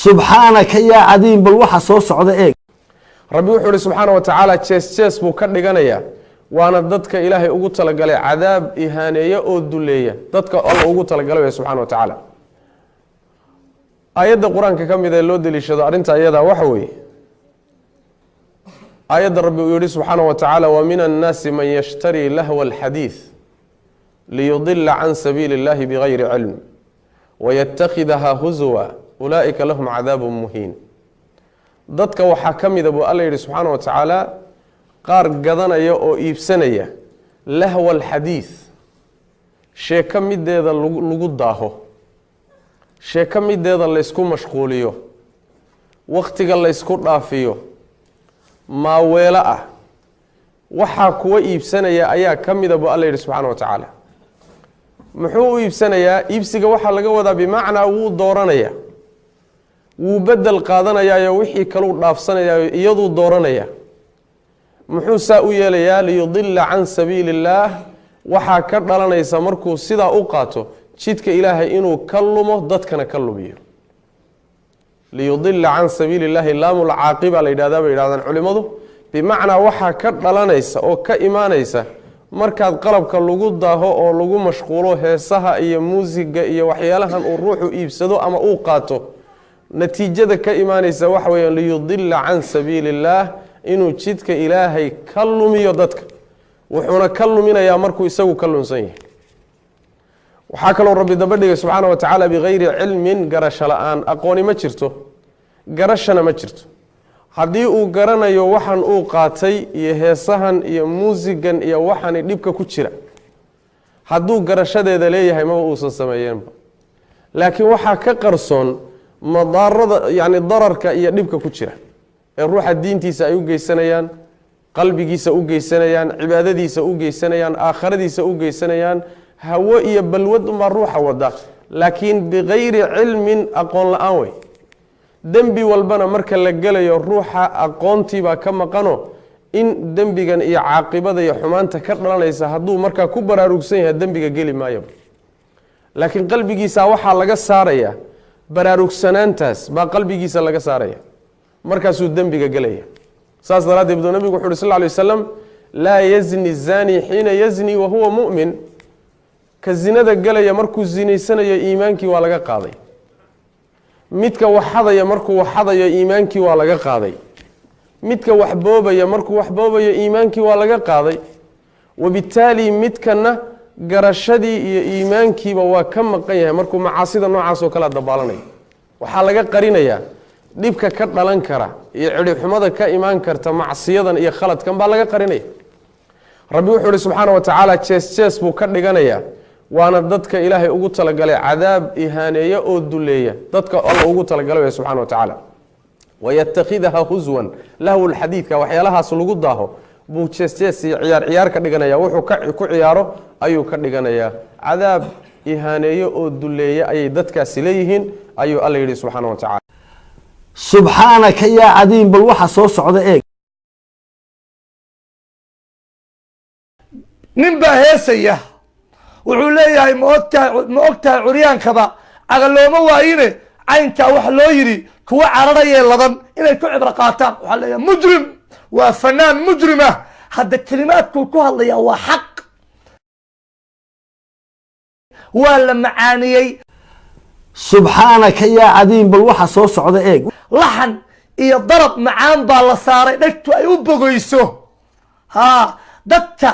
سبحانك يا عظيم بالوحى صوص عضائك ربي وحوري سبحانه وتعالى جيس بو كدغانيا وانا ددك إلهي ugu talagalay cadaab ihaneeyo oo duleeya dadka Allah ugu talagalay subhanahu wa ta'ala ayada quraanka kamida loo dilishado arinta ayada waxa weey ayada rabbi yiri subhanahu wa ta'ala wa minan nasi man yashtari lahwa alhadith liyudilla an sabilillahi bighayri ilm wa yattakhidha huzwa ulaika lahum adhabun muhin dadka waxa kamida buu Allah yiri subhanahu wa ta'ala qaar gadanaya oo iibsanaya lahwa alhadith sheeka mideeda lagu daaho sheeka mideeda la isku mashquuliyo waqtiga la isku dhaafiyo ma weela ah waxa kuwa iibsanaya ayaa kamida buu Allah yiri subhanahu wa ta'ala muxuu iibsanaya iibsiga waxa laga wadaa bimaana uu dooranaya wuu bedel qaadanaya wixii kale uu dhaafsanaya iyadoo dooranaya muxuu saa u yeelayaa liyudilla an sabilillah waxa ka dhalanaysa markuu sida u qaato jidka ilaahay inuu kallumo dadkana kallubiyo liyudilla an sabilillah laamul aaqiba la yiraahdan culimadu bimaana waxa ka dhalanaysa oo ka iimaanaysa markaad qalabka lagu daaho oo lagu mashquulo heesaha iyo muusiga iyo waxyaalahan uu ruuxu iibsado ama uu qaato natiijada ka iimaanaysa waxa weeyaan liyudilla an sabilillah inuu jidka ilaahay kallumiyo dadka wuxuuna kalluminayaa markuu isagu kallunsan yahay waxa kale oo rabbi dabadhiga subhanahu wa ta'ala bighayri ilmin garasha la'aan aqooni ma jirto garashana ma jirto hadii uu garanayo waxan uu qaatay iyo heesahan iyo muusigan iyo waxan dhibka ku jira haduu garashadeeda leeyahay ma uusan sameeyeenba laakiin waxa ka qarsoon madarrada yani dararka iyo dhibka ku jira ee ruuxa diintiisa ay u geysanayaan qalbigiisa u geysanayaan cibaadadiisa u geysanayaan aakhiradiisa u geysanayaan hawo iyo balwad uma ruuxa wada laakiin bighayri ilmin aqoon la'aan way dambi walbana marka la galayo ruuxa aqoontiiba ka maqano in dambigan iyo caaqibada iyo xumaanta ka dhalanaysa haduu marka ku baraarugsan yahay dambiga gali maayo laakiin qalbigiisa waxa laga saaraya baraarugsanaantaas ba qalbigiisa laga saaraya markaasuu dambiga galaya saas daraaddeed nabigu wuxuu sallallahu alayhi wasallam la yazni zani hina yazni wa huwa mu'min ka zinada galaya markuu zinaysanayo iimaankii waa laga qaaday midka waxadaya markuu waxadayo iimaankii waa laga qaaday midka waxboobaya markuu waxboobayo iimaankii waa laga qaaday wabitaali midkana garashadii iyo iimaankiiba waa ka maqan yahay markuu macaasida noocaas oo kala dabaalanay waxa laga qarinayaa dhibka ka dhalan kara iyo cidhib xumada ka iimaan karta macsiyadan iyo khaladkan baa laga qarinaya rabbi wuxuu subhanahu wa ta'ala jees buu ka dhiganaya waana dadka ilaahay ugu talagalay cadaab ihaneeyo oo duleeya dadka Allah ugu talagalay subhanahu wa ta'ala wayattakhidha huzwan lahu alhadith ka waxyaalahaas lagu daaho buu jees ciyaar ka dhiganaya wuxuu ku ciyaaro ayuu ka dhiganaya cadaab ihaneeyo oo duleeya ay dadkaasi leeyihiin ayuu Allah yiri subhanahu wa ta'ala سبحانك يا عظيم بالوحى صوص عضائك نبا هيسيه wuxuu leeyahay ma ogtahay curyaanka agalooma waayine caynka wax loo yiri kuwa cararaya ladan inay ku cibra qaataan waxa leeyahay mujrim waa fanaan mujrima hada kalimaadku ku hadlaya waa xaq wala macaaniyay سبحانك يا عظيم بالوحى صوص عضائك لحن iyo darab macaan baa la saaray dhagtu ay u bogayso ha dadka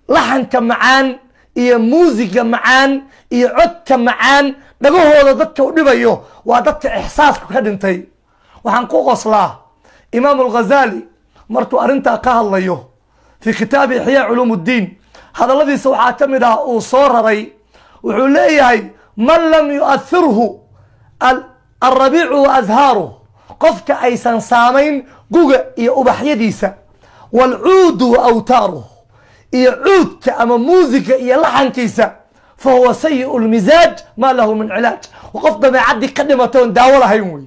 laxanka macaan iyo muusiga macaan iyo codka macaan dhagahooda dadka u dhibayo waa dadka ihsaaska ka dhintay waxaan ku qoslaa Imam al-Ghazali martuu arinta ka hadlayo fi kitab Ihya Ulumuddin hadaladiisa waxa kamid ah uu soo raray wuxuu leeyahay man lam yu'athirhu al-rabi'u wa azharuhu qofka aysan saamayn guga iyo ubaxyadiisa wal 'ud wa awtaruhu iyo cuudka ama muusiga iyo laxankiisa فهو سيء المزاج ما له من علاج وقف dabeecadii ka dhimatay daawo lahayn way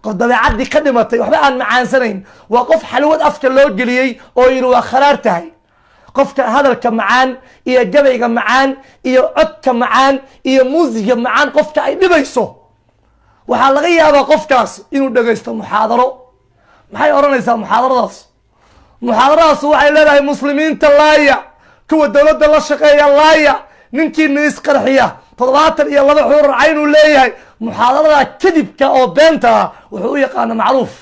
qof dabeecadii ka dhimatay waxba aan macaansanayn waa qof xalwad afka loo geliyay oo yiri waa kharaar tahay qofka hadalka macaan iyo gabayga macaan iyo codka macaan iyo muusiga macaan qofka ay dhibayso waxaa laga yaabaa qofkaas inuu dhegaysto muxaadaro. maxay odhanaysaa muxaadaradaas? muxaadaradaas waxay leedahay muslimiinta laaya, kuwa dowladda la shaqeeya laaya, ninkii niis qarxiya 72 xuur caynuu leeyahay. muxaadarada kadibka oo beenta ah wuxuu u yaqaana macruuf.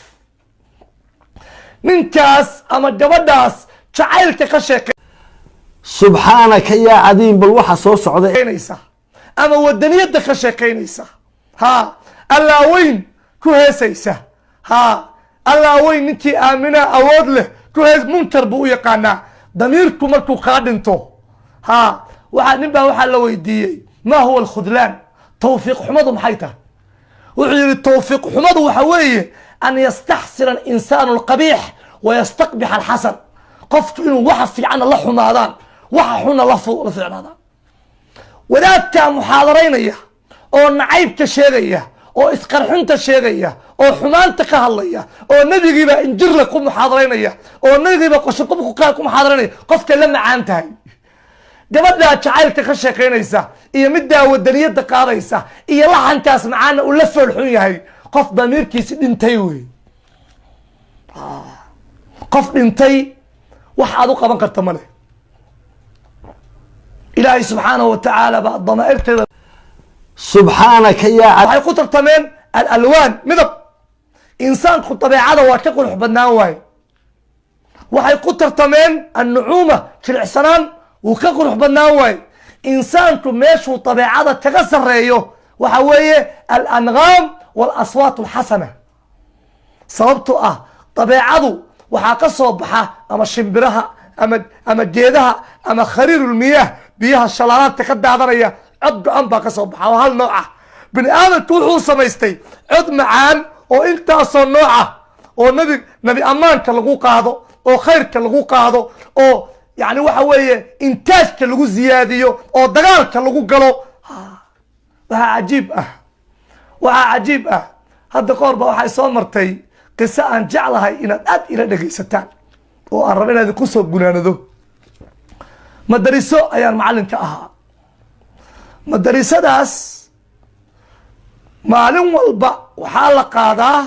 ninkaas ama gabadhaas jacaylka ka subxaanaka yaa cadiim bal waxa soo socday sheekeynaysa ama wadaniyada ka sheekeynaysa, ha allaaweyn ku heesaysa, ha allaaweyn ninkii aamina awood leh ku hees. munkar buu u yaqaanaa. damiirku markuu kaa dhinto, ha nin baa waxaa la weydiiyey ma huwa alkhudlaan, tawfiiq xumadu maxay tahay? wuxuu yihi tawfiiq xumadu waxa weeye an yastaxsina alinsaanu alqabiix wayastaqbix alxasan. qofku inuu waxa fiicanna la xumaadaan, waxa xunna la fiicnaadaan. wadaadkaa muxaadaraynaya oo nacaybka sheegaya oo isqarxinta sheegaya oo xumaanta ka hadlaya oo nebigiiba injirla ku muxaadaraynaya oo nebigiiba qoshoqobku ku muxaadaraynaya, qofka la macaan tahay. gabadhaa jacaylka ka sheekaynaysa iyo middaa wadaniyada qaadaysa iyo laxankaas macaana uu la foolxun yahay, qof damiirkiisi dhintay wey. qof dhintay wax aad u qaban karta male. ilaahay subxaanahu watacaala baa damaa'irteeda subxaanaka yaa waxay ku tartameen alalwaan, midab. insaanku dabeecada waa ka qurux badnaan waaye. waxay ku tartameen annucuuma, jilicsanaan wuu ka qurux badnaan waaye. insaanku meeshuu dabeecada kaga sareeyo waxa weeye alanqaam waalaswaat alxasana. sababto ah dabeecadu waxaa ka soo baxa ama shimbiraha ama geedaha ama khariirulmiyaah, biyaha shalaalaadka ka daadanaya, cod go-an baa ka soo baxa oo hal nooc ah. bini aadamku wuxuu samaystay cod macaan oo intaasoo nooca oo nabi ammaanka lagu qaado oo khayrka lagu qaado oo yani waxa weeye intaajka lagu ziyaadiyo oo dagaalka lagu galo. waxaa cajiib ah, waxaa cajiib ah. hadda kahor ba waxay soo martay qiso aan jeclahay inaad aad ila dhegaysataan oo aan raba inaad kusoo gunaanado. madariso ayaan macallinka ahaa. madarisadaas maalin walba waxaa la qaadaa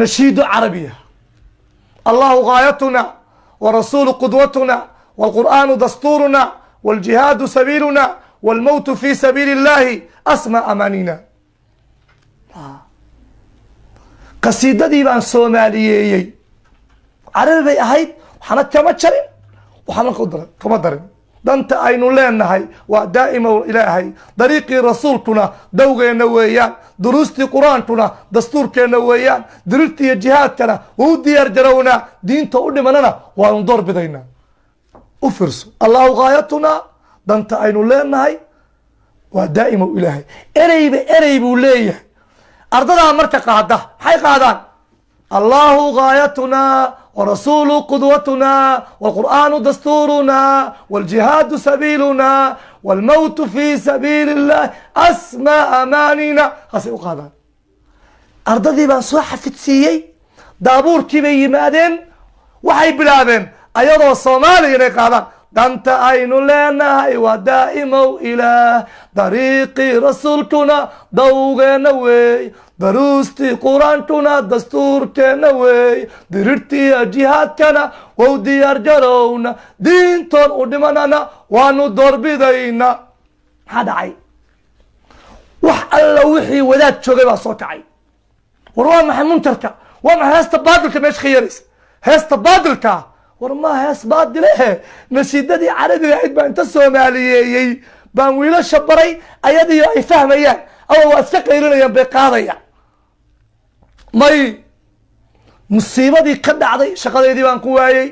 nashiido carabiya. allahu gaayatuna warasuulu qudwatuna wاlqur'aanu dastuuruna wاljihaadu sabiiluna wاlmowtu fi sabiili اllahi asma amanina. qasiidadii baan soomaaliyeeyey. carabi bay ahayd, waxna kama jarin, waxna kama darin. danta aynu leenahay waa daa'ima ilaahay, dariiqii rasuulkuna dawgeena weeyaan, duruustii qur-aankuna dastuurkeena weeyaan, dirirta iyo jihaadkana waa u diyaar garownaa, diinta u dhimanana waanu door bidaynaa. u fiirso, allahu gaayatuna, danta aynu leenahay waa daa'ima ilaahay. ereyba erey buu leeyahay. ardadaa marka qaada maxay qaadaan? allahu gaayatuna warasuulu qudwatuna wاlqur'aanu dastuuruna wاljihaadu sabiiluna wاlmowtu fi sabiili اllahi asma amanina. haasay u qaadaan. ardadii baan soo xafidsiiyey, daabuurkii bay yimaadeen, waxay bilaabeen ayadoo soomaaliya inay qaadaan. danta aynu leenahay waa daa'imow ilaah, dariiqii rasuulkuna dawgeena weey, daruustii qur-aankuna dastuurkeena weey, dirirtiiyo jihaadkana wow diyaar garowna, diintoon u dhimanana waanu doorbidayna. maxaa dhacay? wax alla wixii wadaad joogay baa soo kacay. war waa maxay munkarka? waa maxay heesta baadilka meesha ka yeeraysa? heesta baadilka war ma hees baadilehe, nashiidadii carabiga ahayd baan inta soomaaliyeeyey baan wiilasha baray, ayadiyo ay fahmayaan ama waa iska qaylinayaan bay qaadayaan. may musiibadii ka dhacday, shaqadeydii baan ku waayey,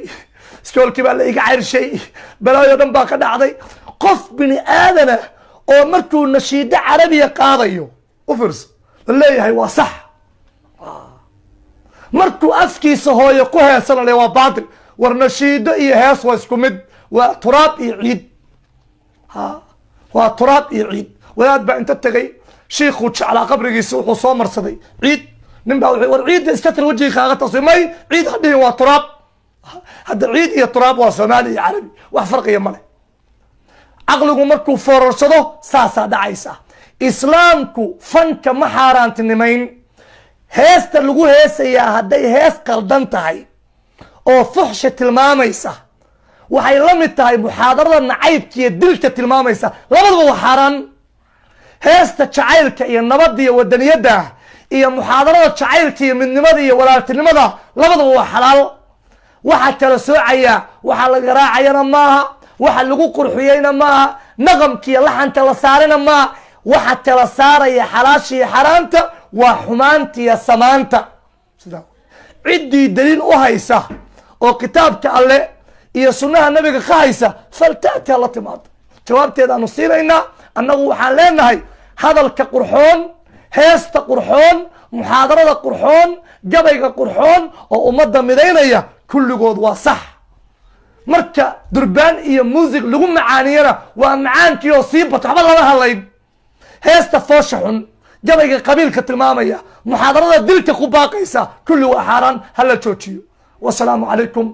iskoolkii baa la iga cayrshay, balaayo dhan baa ka dhacday. qof bini aadana oo markuu nashiido carabiya qaadayo u fiirso la leeyahay waa sax, markuu afkiisa hooyo ku heesana le waa baatil. war nashiido iyo hees waa isku mid, waa turaab iyo ciid. waa turaab iyo ciid. wadaad baa inta tegay, shiikhuu jeclaa qabrigiisa wuxuu soo marsaday ciid. nin baa war ciidda iska tir wejigii kaaga taasay. may ciid ha dhihin, waa turaab. hadda ciid iyo turaab waa soomaali iyo carabi, wax farqiya male. caqligu markuu foorarsado saasaa dhacaysa. islaamku fanka ma xaaraantinimayn heesta lagu heesayaa hadday hees qaldan tahay oo fuxsha tilmaamaysa waxay la mid tahay muxaadarada nacaybka iyo dilka tilmaamaysa labaduba waa xaaraan heesta jacaylka iyo nabadda iyo wadaniyadda iyo muxaadarada jacaylka iyo midnimada iyo walaaltinimada labaduba waa xalaal waxaa kala soocaya waxa la garaacayana maaha waxa lagu qurxiyeyna maaha naqamka iyo laxanka la saarina maaha waxa kala saaraya xalaasha iyo xaraamta waa xumaanta iyo samaanta ciddii daliil u haysa oo kitaabka alle iyo sunnaha nabiga ka haysa faltaata la timaado jawaabteedaanu siinaynaa annagu waxaan leenahay hadalka qurxoon heesta qurxoon muxaadarada qurxoon gabayga qurxoon oo ummadda midaynaya kulligood waa sax marka durbaan iyo muusig lagu macaaniyana waa macaankii oo sii bato waxba lama hadlayn heesta foosha xun gabayga qabiilka tilmaamaya muxaadarada dilka ku baaqaysa kulli waa xaaraan hala joojiyo wasalaamu calaykum